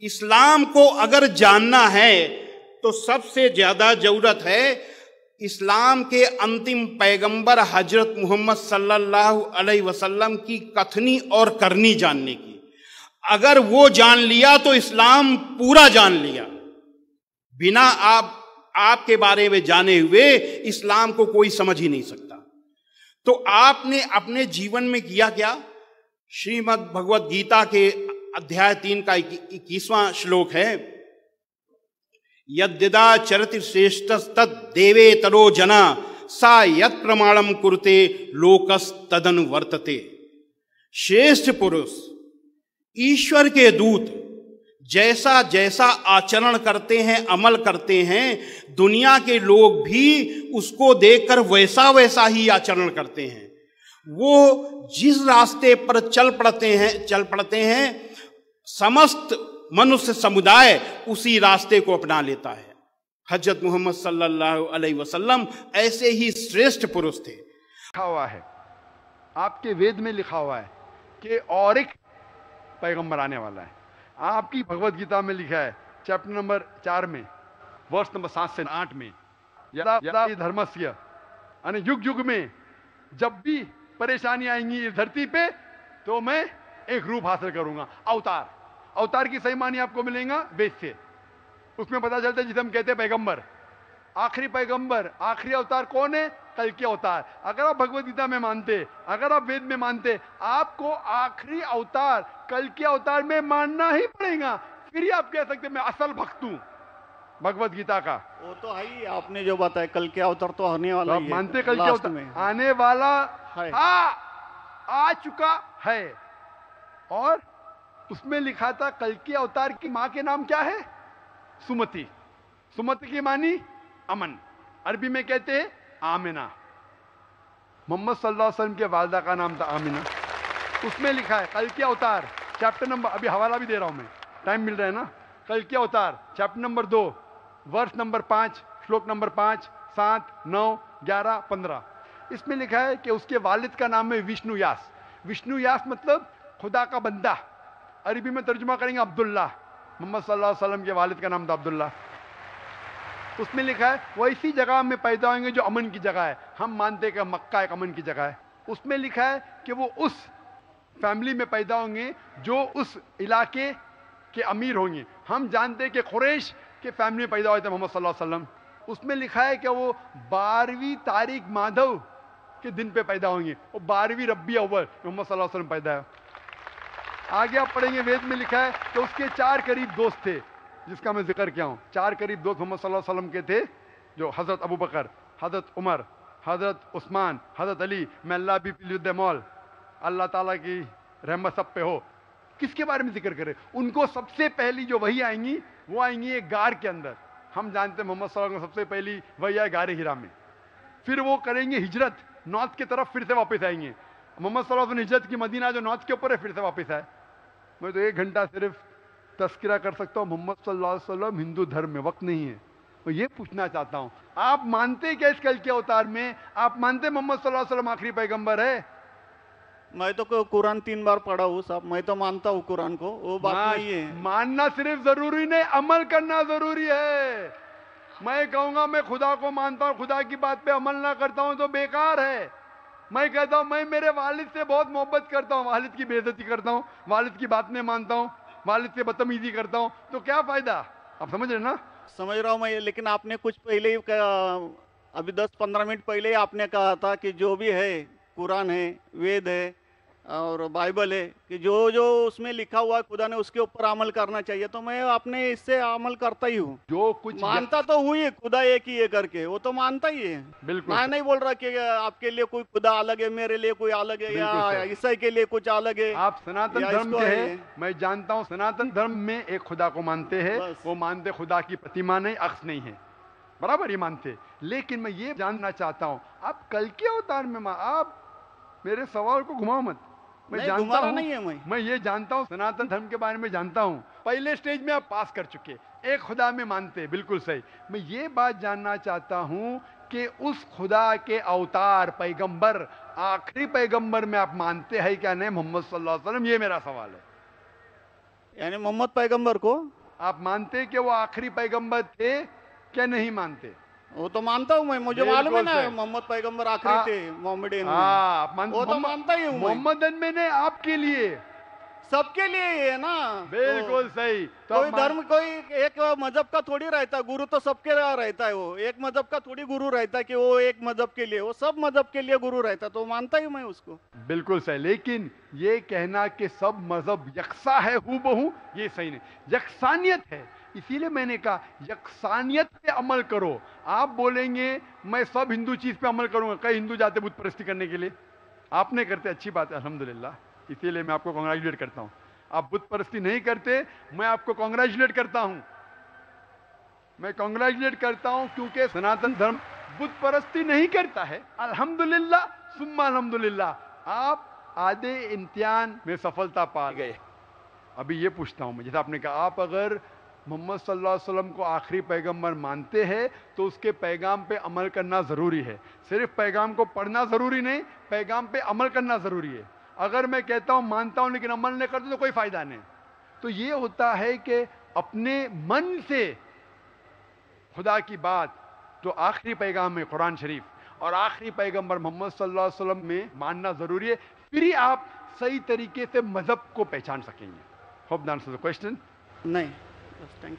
इस्लाम को अगर जानना है तो सबसे ज्यादा जरूरत है इस्लाम के अंतिम पैगंबर हजरत मोहम्मद सल्लल्लाहु अलैहि वसल्लम की कथनी और करनी जानने की। अगर वो जान लिया तो इस्लाम पूरा जान लिया। बिना आपके बारे में जाने हुए इस्लाम को कोई समझ ही नहीं सकता। तो आपने अपने जीवन में किया क्या? श्रीमद् भगवद गीता के अध्याय 3 का 21वां श्लोक है, यद्यदा चरति श्रेष्ठस्तद देवे तरो जना सा यत् प्रमाणम कुरुते लोकस तदनु वर्तते। श्रेष्ठ पुरुष, ईश्वर के दूत जैसा जैसा आचरण करते हैं, अमल करते हैं, दुनिया के लोग भी उसको देखकर वैसा वैसा ही आचरण करते हैं। वो जिस रास्ते पर चल पड़ते हैं समस्त मनुष्य समुदाय उसी रास्ते को अपना लेता है। हजरत मोहम्मद सल्लल्लाहु अलैहि वसल्लम ऐसे ही श्रेष्ठ पुरुष थे। लिखा हुआ है, आपके वेद में लिखा हुआ है कि और एक पैगंबर आने वाला है। आपकी भगवत गीता में लिखा है चैप्टर नंबर 4 में वर्ष नंबर 7 से 8 में, यदा धर्मस्य यानी युग युग में जब भी परेशानी आएंगी इस धरती पे तो मैं एक रूप हासिल करूंगा, अवतार। अवतार की सही मानी आपको मिलेगा वेद से। उसमें पता चलता है जिसे हम कहते हैं पैगंबर, आखिरी पैगंबर, आखिरी अवतार कौन है? कल के अवतार। अगर आप भगवत गीता में मानते, अगर आप वेद में मानते, आपको आखिरी अवतार कल के अवतार में मानना ही पड़ेगा। फिर ही आप कह सकते मैं असल भक्त हूं भगवत गीता का। वो तो है ही, आपने जो बताया कल के अवतार तो आने वाला तो ही है। मानते कल के अवतार में आने वाला है, आ चुका है। और उसमें लिखा था कल के अवतार की मां के नाम क्या है? सुमति। सुमति की मानी अमन, अरबी में कहते हैं आमिना। मोहम्मद सल्लल्लाहु अलैहि वसल्लम के वालदा का नाम था आमिना। उसमें लिखा है कल के अवतार चैप्टर नंबर, अभी हवाला भी दे रहा हूं मैं, टाइम मिल रहा है ना। कल के अवतार चैप्टर नंबर 2 वर्ष नंबर 5 श्लोक नंबर 5, 7, 9, 11, 15। इसमें लिखा है कि उसके वालिद का नाम है विष्णु यास। विष्णु यास मतलब खुदा का बंदा। अरबी में तर्जुमा करेंगे अब्दुल्ला। मोहम्मद सल्लल्लाहु अलैहि वसल्लम के वालिद का नाम था अब्दुल्ला। उसमें लिखा है वो इसी जगह में पैदा होंगे जो अमन की जगह है। हम मानते हैं कि मक्का एक अमन की जगह है। उसमें लिखा है कि वो उस फैमिली में पैदा होंगे जो उस इलाके के अमीर होंगे। हम जानते हैं कि कुरैश के फैमिली में पैदा हुए थे मोहम्मद सल्लल्लाहु अलैहि वसल्लम। उसमें लिखा है कि वो 12वीं तारीख माधव के दिन पे पैदा होंगे। वो 12वीं रब्बी अव्वल मोहम्मद सल्लल्लाहु अलैहि वसल्लम पैदा है। आगे आप पढ़ेंगे वेद में लिखा है कि उसके 4 करीब दोस्त थे, जिसका मैं जिक्र किया हूं। 4 करीब दोस्त मोहम्मद सल्लल्लाहु अलैहि वसल्लम के थे, जो हजरत अबू बकर, हजरत उमर, हजरत उस्मान, हजरत अली। मैं अल्लाह भी मौल, अल्लाह ताला की रहमत सब पे हो। किसके बारे में जिक्र करें? उनको सबसे पहली जो वही आएंगी वो आएंगी एक गार के अंदर। हम जानते हैं मोहम्मद सल्लल्लाहु अलैहि वसल्लम सबसे पहली वही आए गारे हिरा में। फिर वो करेंगे हिजरत नॉर्थ की तरफ, फिर से वापस आएंगे। मोहम्मद सल्लल्लाहु अलैहि वसल्लम हिजरत की मदीना जो नॉर्थ के ऊपर है, फिर से वापस आए। मैं तो 1 घंटा सिर्फ तस्करा कर सकता हूँ मोहम्मद सल्लल्लाहु अलैहि वसल्लम हिंदू धर्म में, वक्त नहीं है। मैं ये पूछना चाहता हूँ, आप मानते क्या इस कल के अवतार में? आप मानते मोहम्मद सल्लल्लाहु अलैहि वसल्लम आखिरी पैगंबर है? मैं तो कुरान 3 बार पढ़ा हूँ साहब, मैं तो मानता हूँ कुरान को, वो बात नहीं है। मानना सिर्फ जरूरी नहीं, अमल करना जरूरी है। मैं कहूंगा मैं खुदा को मानता हूँ, खुदा की बात पे अमल ना करता हूँ तो बेकार है। मैं कहता हूँ मैं मेरे वालिद से बहुत मोहब्बत करता हूँ, वालिद की बेइज्जती करता हूँ, वालिद की बात नहीं मानता हूँ, वालिद से बदतमीजी करता हूँ, तो क्या फायदा? आप समझ रहे ना? समझ रहा हूँ मैं, लेकिन आपने कुछ पहले ही अभी 10-15 मिनट पहले ही आपने कहा था कि जो भी है कुरान है, वेद है और बाइबल है, कि जो जो उसमें लिखा हुआ है खुदा ने उसके ऊपर अमल करना चाहिए। तो मैं अपने इससे अमल करता ही हूँ। जो कुछ मानता तो हुई है खुदा एक ही है करके, वो तो मानता ही है। बिल्कुल मैं नहीं बोल रहा कि आपके लिए कोई खुदा अलग है, मेरे लिए कोई अलग है, या ईसाई के लिए कुछ अलग है। आप सनातन धर्म के हैं, मैं जानता हूँ सनातन धर्म में एक खुदा को मानते हैं। वो मानते खुदा की प्रतिमा नहीं, अक्स नहीं है, बराबर ये मानते। लेकिन मैं ये जानना चाहता हूँ आप कल के अवतार में आप मेरे सवाल को घुमाओ मत। मैं जानता हूँ नहीं है, मैं ये जानता हूँ सनातन धर्म के बारे में जानता हूँ। पहले स्टेज में आप पास कर चुके, एक खुदा में मानते, बिल्कुल सही। मैं ये बात जानना चाहता हूँ कि उस खुदा के अवतार पैगंबर, आखिरी पैगंबर में आप मानते हैं क्या नहीं मोहम्मद सल्लल्लाहु अलैहि वसल्लम? ये मेरा सवाल है। यानी मोहम्मद पैगंबर को। आप मानते कि वो आखिरी पैगंबर थे क्या नहीं मानते? वो तो मानता हूँ मैं, मुझे मालूम है ना बिल्कुल सही। मोहम्मद पैगंबर आखिरी हाँ। थे मोहम्मदियन में। हाँ, वो तो मानता ही हूँ मैं। मोहम्मदन में ने आपके लिए, सबके लिए ही है ना। बिल्कुल सही। तो कोई आप धर्म, कोई एक मजहब का थोड़ी रहता, गुरु तो सबके लिए रहता है। वो एक मजहब का थोड़ी गुरु रहता है कि वो एक मजहब के लिए, वो सब मजहब के लिए गुरु रहता है, तो मानता ही मैं उसको। बिल्कुल सही। लेकिन ये कहना कि सब मजहब यकसा है हूबहू, ये सही नहीं। यकसानियत है, इसीलिए मैंने कहा यकसानियत पे अमल करो। आप बोलेंगे मैं सब हिंदू चीज पे अमल करूंगा, कई हिंदू जाते बुत परस्ती करने के लिए, आपने करते, अच्छी बात है अल्हम्दुलिल्लाह, इसीलिए मैं आपको कांग्रेचुलेट करता हूं। आप बुत परस्ती नहीं करते, मैं आपको कांग्रेचुलेट करता हूं। मैं कांग्रेचुलेट करता हूं क्योंकि सनातन धर्म बुत परस्ती नहीं करता है। अल्हम्दुलिल्लाह सुम्मा अल्हम्दुलिल्लाह, आप आधे इम्तिहान में सफलता पा गए। अभी ये पूछता हूं मैं, जैसे आपने कहा, आप अगर मोहम्मद सल्लल्लाहु अलैहि वसल्लम को आखिरी पैगंबर मानते हैं तो उसके पैगाम पे अमल करना ज़रूरी है। सिर्फ पैगाम को पढ़ना ज़रूरी नहीं, पैगाम पे अमल करना ज़रूरी है। अगर मैं कहता हूं मानता हूं लेकिन अमल नहीं करता तो कोई फ़ायदा नहीं। तो ये होता है कि अपने मन से खुदा की बात, तो आखिरी पैगाम है कुरान शरीफ और आखिरी पैगंबर मोहम्मद सल्लल्लाहु अलैहि वसल्लम में मानना ज़रूरी है, फिर ही आप सही तरीके से मज़हब को पहचान सकेंगे। Hope the answer the question. नहीं, बस थैंक